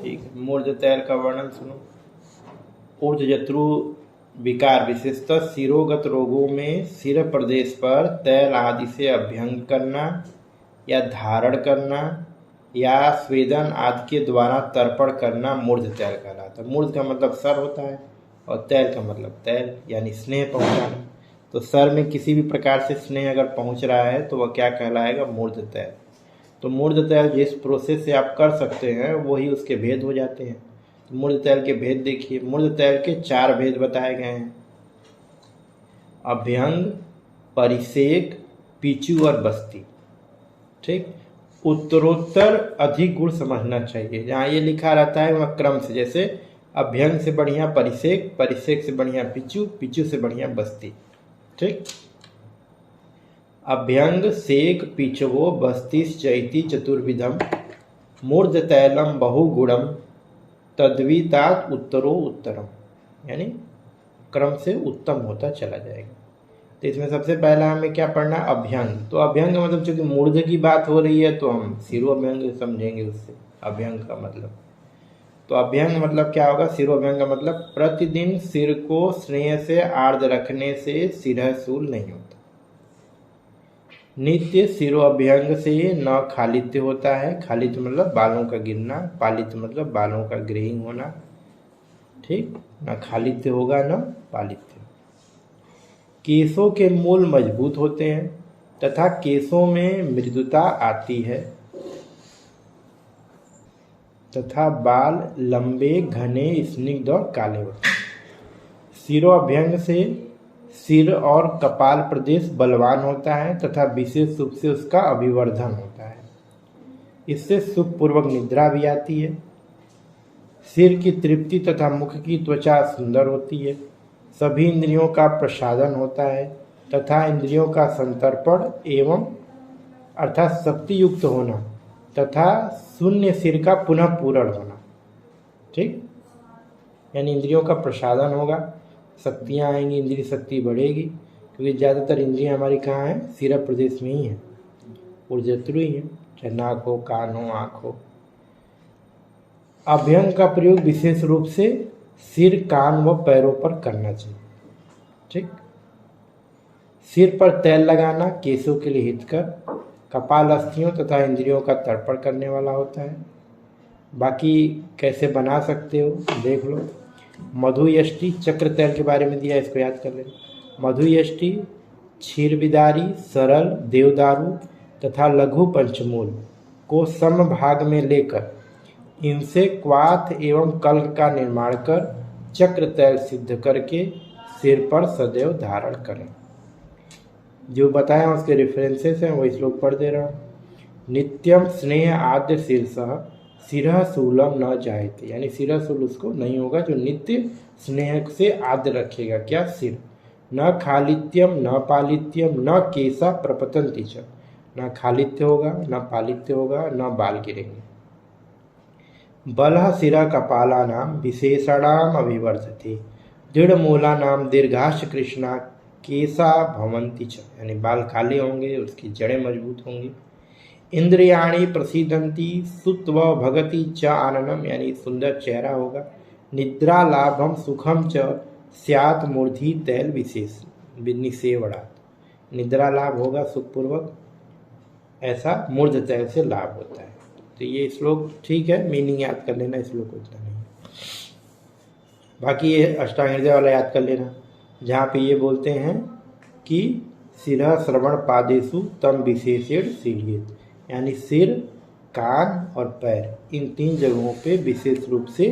ठीक है, मूर्ध तैल का वर्णन सुनो। ऊर्ध्वजत्रु विकार विशेषतः शिरोगत रोगों में सिर प्रदेश पर तैल आदि से अभ्यंग करना या धारण करना या स्वेदन आदि के द्वारा तर्पण करना मूर्ध तैल कहलाता है। मूर्ध का मतलब सर होता है और तैल का मतलब तैल यानी स्नेह पहुंचाना। तो सर में किसी भी प्रकार से स्नेह अगर पहुंच रहा है तो वह क्या कहलाएगा? मूर्ध तैल। तो मूर्ध तैल जिस प्रोसेस से आप कर सकते हैं वही उसके भेद हो जाते हैं। तो मूर्ध तैल के भेद देखिए, मूर्ध तैल के 4 भेद बताए गए हैं: अभ्यंग, परिसेक, पिचू और बस्ती। ठीक, उत्तरोत्तर अधिक गुण समझना चाहिए। जहाँ ये लिखा रहता है वह क्रम से, जैसे अभ्यंग से बढ़िया परिसेक, परिसेक से बढ़िया पिचू, पिचू से बढ़िया बस्ती। ठीक, अभ्यंग सेक पिचवो बस्तिस चैति चतुर्विधम मूर्ध तैलम बहुगुणम तद्वितात उत्तरो उत्तरम, यानी क्रम से उत्तम होता चला जाएगा। तो इसमें सबसे पहला हमें क्या पढ़ना? अभ्यंग। तो अभ्यंग मतलब चूंकि मूर्ध की बात हो रही है तो हम सिरो अभ्यंग समझेंगे उससे अभ्यंग का मतलब। तो अभ्यंग मतलब क्या होगा? सिरोभ्यंग का मतलब प्रतिदिन सिर को स्नेह से आर्द्र रखने से सिरहशूल नहीं होता। नित्य सिरोभ्यंग से न खालित्य होता है। खालित्य मतलब बालों का गिरना, पालित्य मतलब बालों का ग्रेइंग होना। ठीक, न खालित्य होगा न पालित्य। केशों के मूल मजबूत होते हैं तथा केशों में मृदुता आती है तथा बाल लंबे, घने, स्निग्ध और काले होते हैं। सिरोभ्यंग से सिर और कपाल प्रदेश बलवान होता है तथा विशेष रूप से उसका अभिवर्धन होता है। इससे सुखपूर्वक निद्रा भी आती है। सिर की तृप्ति तथा मुख की त्वचा सुंदर होती है। सभी इंद्रियों का प्रसादन होता है तथा इंद्रियों का संतर्पण एवं अर्थात शक्ति युक्त होना तथा शून्य सिर का पुनः पूरण होना। ठीक, यानी इंद्रियों का प्रसादन होगा, शक्तियाँ आएंगी, इंद्रिय शक्ति बढ़ेगी, क्योंकि ज़्यादातर इंद्रियाँ हमारी कहाँ हैं? सिर प्रदेश में ही है, ऊर्ध्वजत्रु ही है, चाहे नाक हो, कान हो, आँख हो। अभ्यंग का प्रयोग विशेष रूप से सिर, कान व पैरों पर करना चाहिए। ठीक, सिर पर तेल लगाना केशों के लिए हितकर, कपाल अस्थियों तथा इंद्रियों का तर्पण करने वाला होता है। बाकी कैसे बना सकते हो देख लो। मधुयष्टि चक्र तैल के बारे में दिया, इसको याद कर लेना। मधुयष्टि, क्षीरविदारी, सरल, देवदारू तथा लघु पंचमूल को समभाग में लेकर इनसे क्वाथ एवं कल्क का निर्माण कर चक्र तैल सिद्ध करके सिर पर सदैव धारण करें। जो बताया उसके रेफरेंसेस हैं वही श्लोक पढ़ दे रहा हूँ। नित्यम स्नेह आद्य शीर्षः सिरह शूलम न जायते, यानी सिरह शूल उसको नहीं होगा जो नित्य स्नेह से आद्य रखेगा। क्या? सिर। न खालित्यम न पालित्यम न केसा प्रपतंति च, न खालित्य होगा न पालित्य होगा न बाल गिरेंगे। बलह सिरा कपाला नाम विशेषणाम अभिवर्धते दृढ़ मूला नाम दीर्घाश कृष्णा केसा भवंती च, यानी बाल काले होंगे, उसकी जड़ें मजबूत होंगी। इंद्रियाणी प्रसिद्धंती सुत्व भगति च आननम, यानी सुंदर चेहरा होगा। निद्रा लाभम सुखम च स्यात् मूर्धि तैल विशेष निसेवड़ात, निद्रा लाभ होगा सुखपूर्वक, ऐसा मूर्ध तैल से लाभ होता है। तो ये श्लोक ठीक है, मीनिंग याद कर लेना, श्लोक उतना नहीं। बाकी ये अष्टांग हृदय वाला याद कर लेना, जहाँ पे ये बोलते हैं कि सिरह श्रवण पादेशु तम विशेषेण सीलियत, यानी सिर, कान और पैर इन 3 जगहों पे विशेष रूप से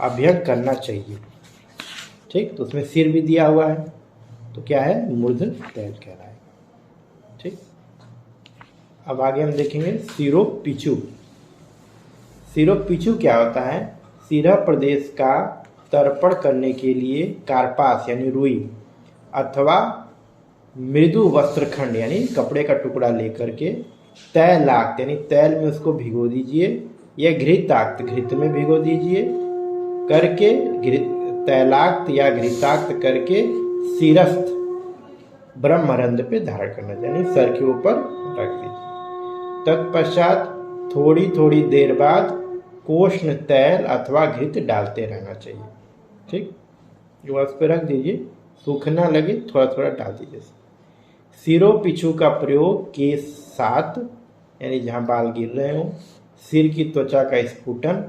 अभ्यंग करना चाहिए। ठीक, तो उसमें सिर भी दिया हुआ है, तो क्या है? मूर्ध तैल कहलाएगा। ठीक, अब आगे हम देखेंगे सिरो पिचू। सिरो पिचू क्या होता है? सिरह प्रदेश का तर्पण करने के लिए कार्पास यानी रुई अथवा मृदु वस्त्रखंड यानी कपड़े का टुकड़ा लेकर के तैलाक्त यानी तैल में उसको भिगो दीजिए, या घृताक्त घृत में भिगो दीजिए करके, तैलाक्त या घृताक्त करके सिरस्थ ब्रह्मरंध्र पे धारण करना चाहिए, यानी सर के ऊपर रख दीजिए। तत्पश्चात थोड़ी थोड़ी देर बाद कोष्ण तैल अथवा घृत डालते रहना चाहिए। ठीक, जो उस पर रख दीजिए, सूखना लगे थोड़ा थोड़ा डाल दीजिए। सिरों पिछू का प्रयोग के साथ, यानी जहाँ बाल गिर रहे हो, सिर की त्वचा का स्फुटन,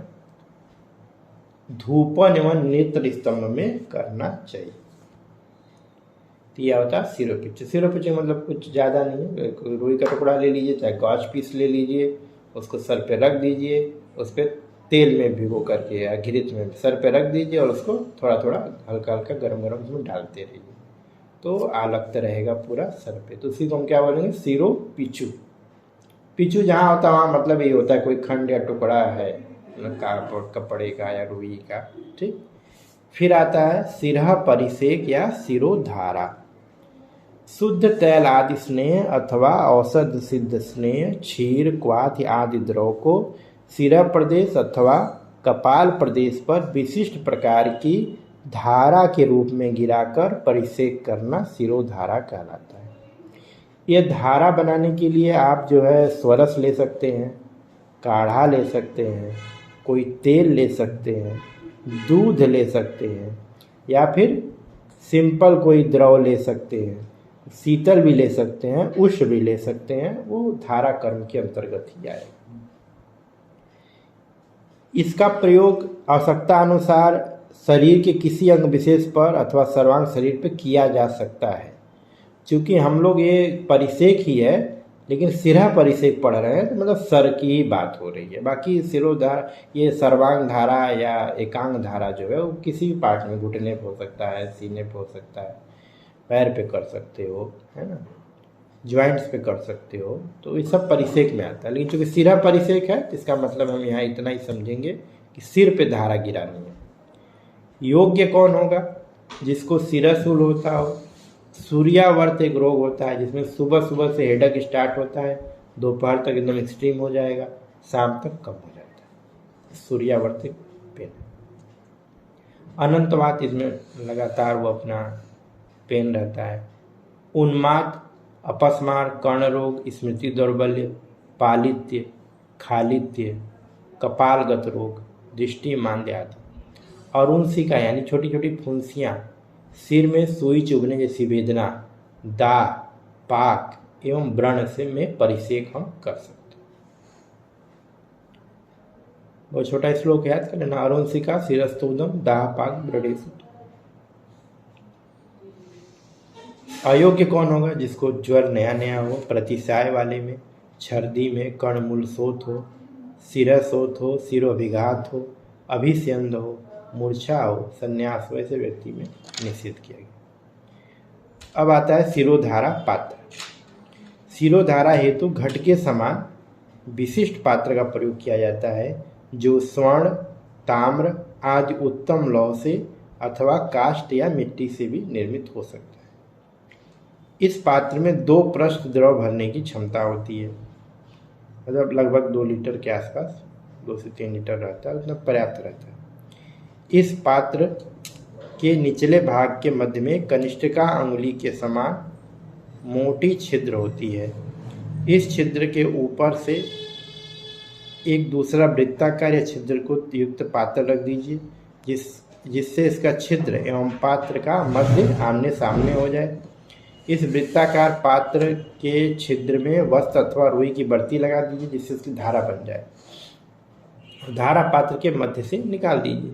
धूपन एवं नेत्र स्तंभ में करना चाहिए। तो यह होता है सिरों पिछू। सिरों पिछू मतलब कुछ ज़्यादा नहीं है, रुई का टुकड़ा ले लीजिए, चाहे गाछ पीस ले लीजिए, उसको सर पे रख दीजिए, उस पर तेल में भिगो करके या घृत में सर पे रख दीजिए और उसको थोड़ा थोड़ा हल्का हल्का गरम गरम उसमें डालते रहिए, तो आलगता रहेगा पूरा सर पे। तो उसी को हम क्या बोलेंगे, सिरों पिछू। पिछू जहाँ होता है वहाँ मतलब ये होता है कोई खंड या टुकड़ा है, मतलब कपड़े का या रुई का। ठीक, फिर आता है सिरहा परिसेक या सिरोधारा। शुद्ध तैल आदि स्नेह अथवा औषध सिद्ध स्नेह, क्षीर, क्वाथ आदि द्रव को सिरा प्रदेश अथवा कपाल प्रदेश पर विशिष्ट प्रकार की धारा के रूप में गिराकर परिसेक करना सिरोधारा कहलाता है। यह धारा बनाने के लिए आप जो है स्वरस ले सकते हैं, काढ़ा ले सकते हैं, कोई तेल ले सकते हैं, दूध ले सकते हैं, या फिर सिंपल कोई द्रव ले सकते हैं, शीतल भी ले सकते हैं, उष्ण भी ले सकते हैं, वो धारा कर्म के अंतर्गत ही आएगा। इसका प्रयोग आवश्यकता अनुसार शरीर के किसी अंग विशेष पर अथवा सर्वांग शरीर पर किया जा सकता है। चूँकि हम लोग ये परिसेक ही है, लेकिन सिरहा परिसेक पढ़ रहे हैं, तो मतलब सर की ही बात हो रही है। बाकी सिरोधारा, ये सर्वांग धारा या एकांग धारा जो है वो किसी भी पार्ट में, घुटने पे हो सकता है, सीने पे हो सकता है, पैर पे कर सकते हो, है ना, ज्वाइंट्स पे कर सकते हो, तो ये सब परिसेक में आता है। लेकिन चूँकि सिरहा परिसेक है तो इसका मतलब हम यहाँ इतना ही समझेंगे कि सिर पे धारा गिरानी है। योग्य कौन होगा, जिसको सिरसूल होता हो। सूर्यावर्त एक रोग होता है जिसमें सुबह सुबह से हेडेक स्टार्ट होता है, दोपहर तक एकदम एक्सट्रीम हो जाएगा, शाम तक कम हो जाता है, सूर्यावर्त पेन। अनंतवात, इसमें लगातार वो अपना पेन रहता है। उन्माद, अपस्मार, कर्ण रोग, स्मृति दौर्बल्य, पालित्य, खालित्य, कपालगत रोग, दृष्टि मांद्य आदि। और उनसिका यानी छोटी छोटी फुंसियाँ, सिर में सुई चुभने जैसी वेदना, दाह, पाक एवं व्रण से में परिसेक हम कर सकते हैं। बहुत छोटा श्लोक याद कर लेना, अरुणसिका शिरस्तोदम दाह पाक व्रणेषु। अयोग्य कौन होगा, जिसको ज्वर नया नया हो, प्रतिसाय वाले में, छर्दी में, कर्णमूल शोथ हो, सिरशोथ हो, सिरोभिघात हो, अभिस्यंद हो, मूर्छा हो, संन्यास हो, ऐसे व्यक्ति में निषेध किया गया। अब आता है सिरोधारा पात्र। सिरोधारा हेतु घट के समान विशिष्ट पात्र का प्रयोग किया जाता है, जो स्वर्ण, ताम्र आदि उत्तम लौह से अथवा काष्ठ या मिट्टी से भी निर्मित हो सकता है। इस पात्र में 2 पृष्ठ द्रव भरने की क्षमता होती है, मतलब लगभग 2 लीटर के आसपास, 2 से 3 लीटर रहता है, उतना पर्याप्त रहता है। इस पात्र के निचले भाग के मध्य में कनिष्ठिका अंगुली के समान मोटी छिद्र होती है। इस छिद्र के ऊपर से एक दूसरा वृत्ताकार या छिद्र को युक्त पात्र रख दीजिए, जिससे इसका छिद्र एवं पात्र का मध्य आमने सामने हो जाए। इस वृत्ताकार पात्र के छिद्र में वस्त्र अथवा रुई की बर्ती लगा दीजिए, जिससे उसकी धारा बन जाए। धारा पात्र के मध्य से निकाल दीजिए।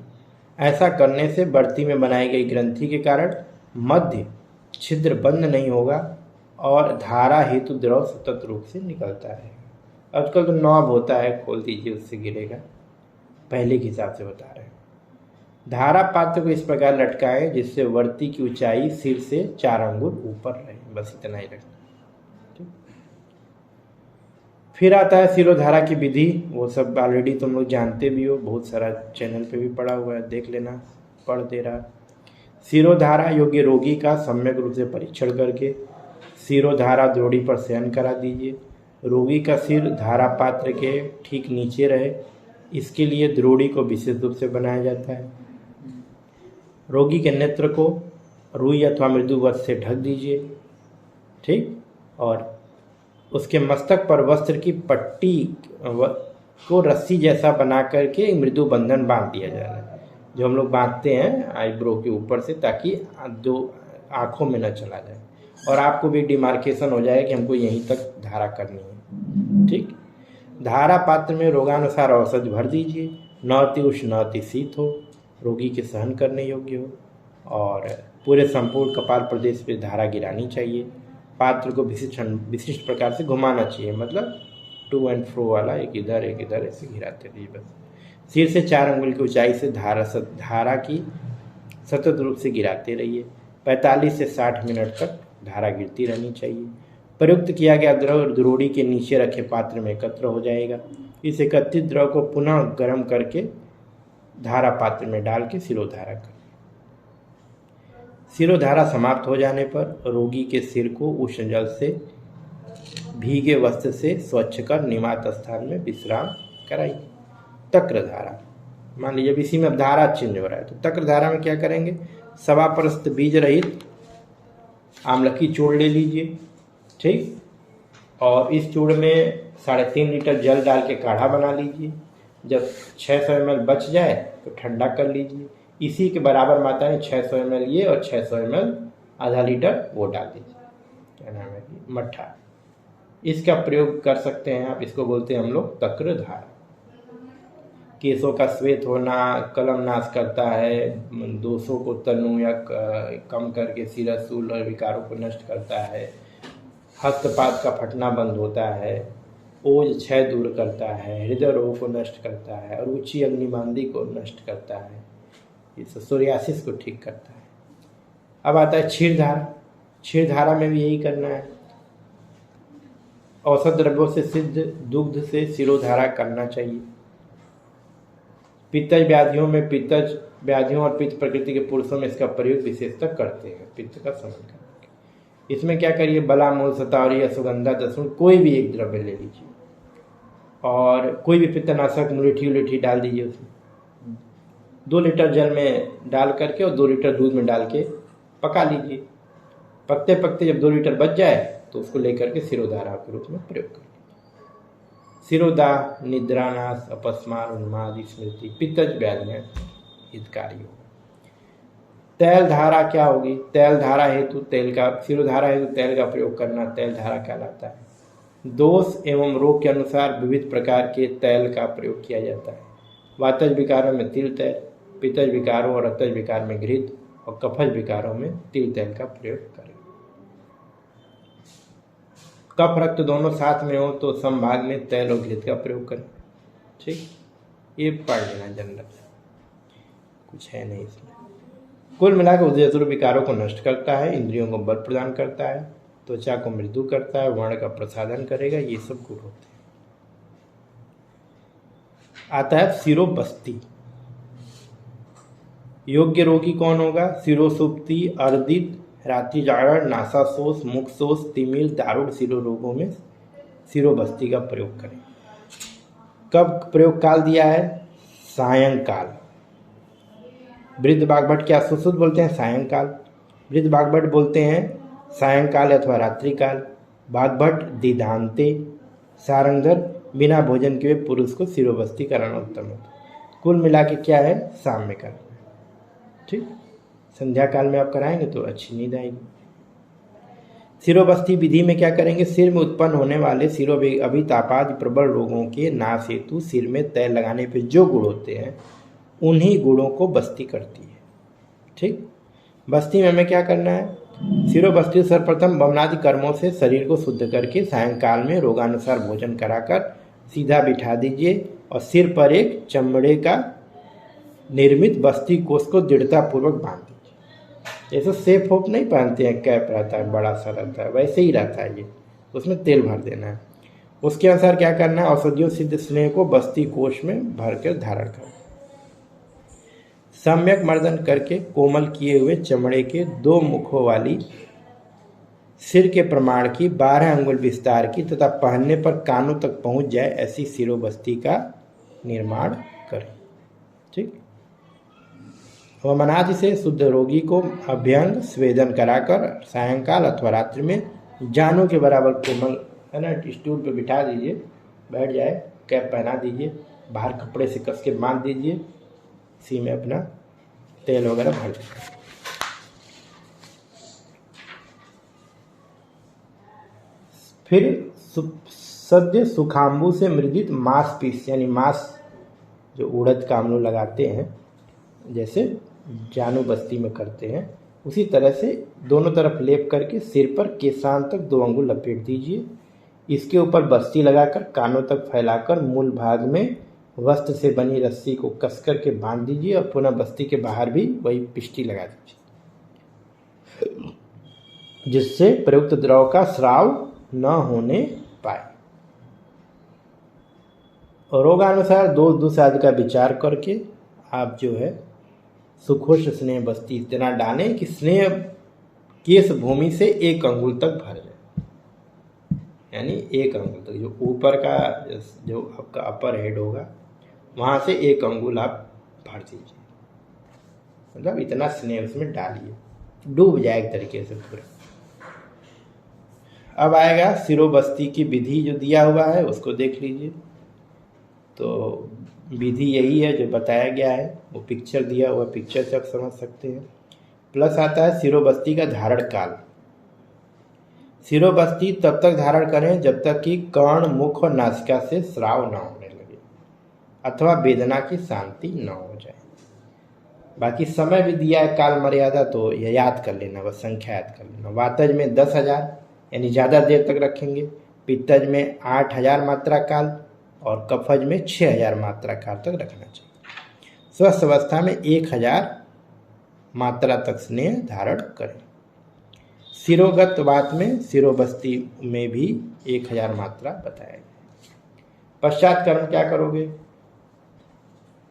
ऐसा करने से बर्ती में बनाई गई ग्रंथि के कारण मध्य छिद्र बंद नहीं होगा और धारा हेतु द्रव सतत रूप से निकलता है। आजकल तो नॉब होता है, खोल दीजिए, उससे गिरेगा, पहले के हिसाब से बता रहे हैं। धारा पात्र को इस प्रकार लटकाएं जिससे वर्ती की ऊंचाई सिर से 4 अंगुल ऊपर रहे, बस इतना ही रखना। फिर आता है सिरोधारा की विधि, वो सब ऑलरेडी तुम लोग जानते भी हो, बहुत सारा चैनल पे भी पड़ा हुआ है, देख लेना, पढ़ दे रहा। सिरोधारा योग्य रोगी का सम्यक रूप से परीक्षण करके सिरोधारा द्रोणी पर शयन करा दीजिए। रोगी का सिर धारा पात्र के ठीक नीचे रहे, इसके लिए द्रोणी को विशेष रूप से बनाया जाता है। रोगी के नेत्र को रुई अथवा मृदु वस्त्र से ढक दीजिए, ठीक, और उसके मस्तक पर वस्त्र की पट्टी को रस्सी जैसा बना करके एक मृदु बंधन बांध दिया जा रहा है, जो हम लोग बांधते हैं आईब्रो के ऊपर से, ताकि जो आँखों में न चला जाए और आपको भी डिमार्केशन हो जाए कि हमको यहीं तक धारा करनी है। ठीक, धारा पात्र में रोगानुसार औषध भर दीजिए, न अति उष्ण न अति शीत हो, रोगी के सहन करने योग्य हो, और पूरे संपूर्ण कपाल प्रदेश पे धारा गिरानी चाहिए। पात्र को विशिष्ट प्रकार से घुमाना चाहिए, मतलब टू एंड फ्रो वाला, एक इधर ऐसे गिराते रहिए बस। सिर से 4 अंगुल की ऊंचाई से धारा की सतत रूप से गिराते रहिए। 45 से 60 मिनट तक धारा गिरती रहनी चाहिए। प्रयुक्त किया गया द्रव द्रोड़ी के नीचे रखे पात्र में एकत्र हो जाएगा। इस एकत्रित द्रव को पुनः गर्म करके धारा पात्र में डाल के सिरोधारा करें। सिरोधारा समाप्त हो जाने पर रोगी के सिर को उष्ण जल से भीगे वस्त्र से स्वच्छ कर निवात स्थान में विश्राम कराइए। तक्र धारा, मान लीजिए इसी में अब धारा चेंज हो रहा है, तो तक्र धारा में क्या करेंगे, सवापरस्त बीज रहित आमलकी चूर्ण ले लीजिए। ठीक, और इस चूर्ण में 3.5 लीटर जल डाल के काढ़ा बना लीजिए। जब 600 ml बच जाए तो ठंडा कर लीजिए। इसी के बराबर मात्रा में 600 ml ये और 600 ml आधा लीटर वो डाल दीजिए, क्या नाम है, मट्ठा। इसका प्रयोग कर सकते हैं आप, इसको बोलते हैं हम लोग तक्र धारा। केसों का श्वेत होना, कलम नाश करता है, दोषों को तनु या कम करके सिरसूल और विकारों को नष्ट करता है, हस्तपात का फटना बंद होता है, ओज क्षय दूर करता है, हृदय रोग को नष्ट करता है, और ऊंची अग्निमांदी को नष्ट करता है, इस सोरियासिस को ठीक करता है। अब आता है क्षीरधारा। क्षीरधारा में भी यही करना है। औषध द्रव्यों से सिद्ध दुग्ध से सिरोधारा करना चाहिए। पित्तज व्याधियों में, पित्तज व्याधियों और पित्त प्रकृति के पुरुषों में इसका प्रयोग विशेषतः करते हैं, पित्त का शमन करने के। इसमें क्या करिए, बला, मूल, सतावरी, अश्वगंधा, दसुन, कोई भी एक द्रव्य ले लीजिए और कोई भी पित्तनाशक मुलेठी उलेठी डाल दीजिए उसमें। 2 लीटर जल में डाल करके और 2 लीटर दूध में डाल के पका लीजिए। पकते पकते जब 2 लीटर बच जाए तो उसको लेकर के सिरोधारा के रूप में प्रयोग करें। सिरोदाह, निद्रानाश, अपस्मार, उन्माद, स्मृति, पित्तज व्याधि में हितकारी हो। तैल धारा क्या होगी, तैल धारा हेतु तेल का, सिरोधारा हेतु तेल का प्रयोग करना तैल धारा कहलाता है। दोष एवं रोग के अनुसार विविध प्रकार के तैल का प्रयोग किया जाता है। वातज विकारों में तिल तेल, पित्तज विकारों और रक्तज विकार में घृत, और कफज विकारों में तिल तेल का प्रयोग करें। कफ रक्त दोनों साथ में हो तो संभाग में तैल और घृत का प्रयोग करें। ठीक, ये पढ़ लेना जनरल, कुछ है नहीं इसमें। कुल मिलाकर उदयतुर विकारों को नष्ट करता है, इंद्रियों को बल प्रदान करता है, त्वचा को मृदु करता है, वर्ण का प्रसादन करेगा, ये सब गुण होते हैं। आता है सिरोबस्ती। योग्य रोगी कौन होगा, सिरोसुप्ति, अर्दित, रात्रि जागरण, नासाशोष, मुखशोष, तिमिर, दारुण सिरो रोगों में सिरोबस्ती का प्रयोग करें। कब प्रयोग काल दिया है, सायंकाल। वृद्ध बागभट क्या सुश्रुत बोलते हैं, सायंकाल। वृद्ध बागभट बोलते हैं सायंकाल अथवा रात्रिकाल। बागभट दिदांते, सारंगधर बिना भोजन के हुए पुरुष को सिरोबस्ती कराना उत्तम होता है। कुल मिला के क्या है, शाम में करना है। ठीक, संध्या काल में आप कराएंगे तो अच्छी नींद आएगी। सिरोबस्ती विधि में क्या करेंगे, सिर में उत्पन्न होने वाले सिरो अभितापादि प्रबल रोगों के नाश हेतु सिर में तैल लगाने पे जो गुण होते हैं उन्हीं गुणों को बस्ती करती है। ठीक, बस्ती में हमें क्या करना है, सिरोबस्ती सर्वप्रथम वमनादि कर्मों से शरीर को शुद्ध करके सायंकाल में रोगानुसार भोजन कराकर सीधा बिठा दीजिए और सिर पर एक चमड़े का निर्मित बस्ती कोष को दृढ़तापूर्वक बांध दीजिए। जैसे सेफ होप नहीं पहनते हैं, कैप रहता है, बड़ा सा रहता है, वैसे ही रहता है ये, उसमें तेल भर देना है। उसके अनुसार क्या करना है, औषधियों सिद्ध स्नेह को बस्ती कोष में भरकर धारण करना। सम्यक मर्दन करके कोमल किए हुए चमड़े के 2 मुखों वाली सिर के प्रमाण की 12 अंगुल विस्तार की तथा पहनने पर कानों तक पहुंच जाए ऐसी सिरोबस्ती का निर्माण करें। ठीक, वमनादि से शुद्ध रोगी को अभ्यंग स्वेदन कराकर सायंकाल अथवा रात्रि में जानों के बराबर कोमल है ना, स्टूल पर बिठा दीजिए, बैठ जाए, कैप पहना दीजिए, बाहर कपड़े से कस के बांध दीजिए, इसी में अपना तेल वगैरह भर दीजिए। फिर सद्य सुखांबु से मृदित मांस पीस, यानी मांस जो उड़द का हम लोग लगाते हैं, जैसे जानू बस्ती में करते हैं, उसी तरह से दोनों तरफ लेप करके सिर पर केशान तक 2 अंगुल लपेट दीजिए। इसके ऊपर बस्ती लगाकर कानों तक फैलाकर मूल भाग में वस्त्र से बनी रस्सी को कसकर के बांध दीजिए और पुनः बस्ती के बाहर भी वही पिष्टी लगा दीजिए, जिससे प्रयुक्त द्रव का स्राव न होने पाए। और रोगानुसार दोष दोष आदि का विचार करके आप जो है सुखोष स्नेह बस्ती इतना डालें कि स्नेह केश भूमि से 1 अंगुल तक भर जाए, यानी 1 अंगुल तक, जो ऊपर का जो आपका अपर हेड होगा वहाँ से 1 अंगुल आप भर दीजिए, मतलब इतना स्नेह उसमें डालिए, डूब जाए एक तरीके से पूरा। अब आएगा सिरोबस्ती की विधि जो दिया हुआ है उसको देख लीजिए। तो विधि यही है जो बताया गया है, वो पिक्चर दिया हुआ, पिक्चर से आप समझ सकते हैं। प्लस आता है सिरोबस्ती का धारण काल। सिरोबस्ती तब तक धारण करें जब तक कि कर्ण, मुख और नासिका से स्राव न होने लगे अथवा वेदना की शांति न हो जाए। बाकी समय भी दिया है काल मर्यादा, तो यह याद कर लेना, बस संख्या याद कर लेना। वातज में 10,000 यानी ज़्यादा देर तक रखेंगे, पित्तज में 8,000 मात्रा काल और कफज में 6,000 मात्रा काल तक रखना चाहिए। स्वस्थ अवस्था में 1,000 मात्रा तक स्नेह धारण करें। सिरोगत वात में सिरोबस्ती में भी 1,000 मात्रा बताया गया। पश्चात कर्म क्या करोगे,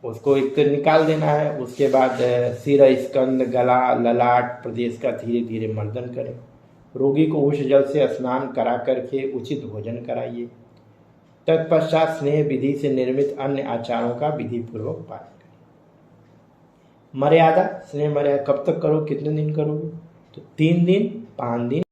उसको एक निकाल देना है। उसके बाद सिर, स्कंद, गला, ललाट प्रदेश का धीरे धीरे मर्दन करें। रोगी को उष्ण जल से स्नान करा करके उचित भोजन कराइए। तत्पश्चात स्नेह विधि से निर्मित अन्य आचारों का विधि पूर्वक पालन करें। मर्यादा, स्नेह मर्यादा कब तक करो, कितने दिन करोगे, तो 3 दिन, 5 दिन